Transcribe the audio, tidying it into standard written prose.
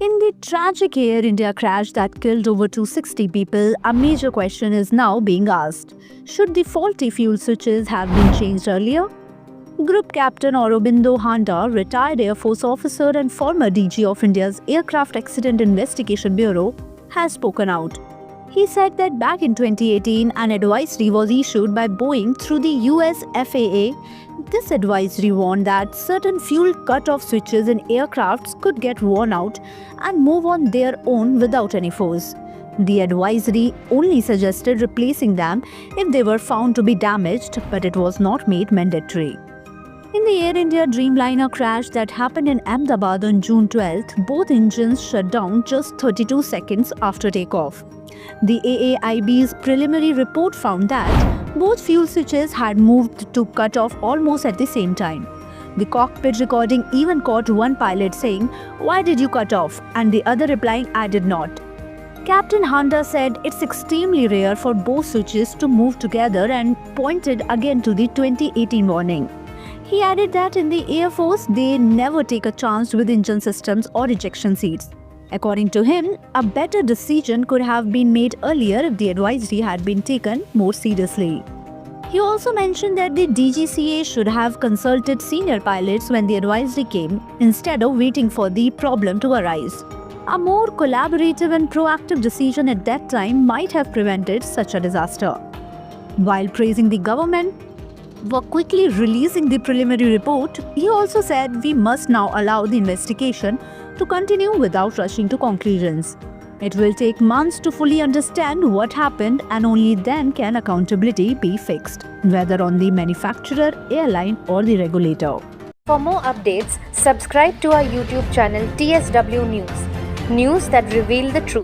In the tragic Air India crash that killed over 260 people, a major question is now being asked. Should the faulty fuel switches have been changed earlier? Group Captain Aurobindo Handa, retired Air Force officer and former DG of India's Aircraft Accident Investigation Bureau, has spoken out. He said that back in 2018, an advisory was issued by Boeing through the US FAA. This advisory warned that certain fuel cut-off switches in aircrafts could get worn out and move on their own without any force. The advisory only suggested replacing them if they were found to be damaged, but it was not made mandatory. In the Air India Dreamliner crash that happened in Ahmedabad on June 12th, both engines shut down just 32 seconds after takeoff. The AAIB's preliminary report found that both fuel switches had moved to cut off almost at the same time. The cockpit recording even caught one pilot saying, "Why did you cut off?" and the other replying, "I did not." Captain Handa said it's extremely rare for both switches to move together and pointed again to the 2018 warning. He added that in the Air Force, they never take a chance with engine systems or ejection seats. According to him, a better decision could have been made earlier if the advisory had been taken more seriously. He also mentioned that the DGCA should have consulted senior pilots when the advisory came, instead of waiting for the problem to arise. A more collaborative and proactive decision at that time might have prevented such a disaster. While praising the government for quickly releasing the preliminary report, he also said we must now allow the investigation to continue without rushing to conclusions. It will take months to fully understand what happened, and only then can accountability be fixed, whether on the manufacturer, airline or the regulator. For more updates, subscribe to our YouTube channel TSW News. News that reveal the truth.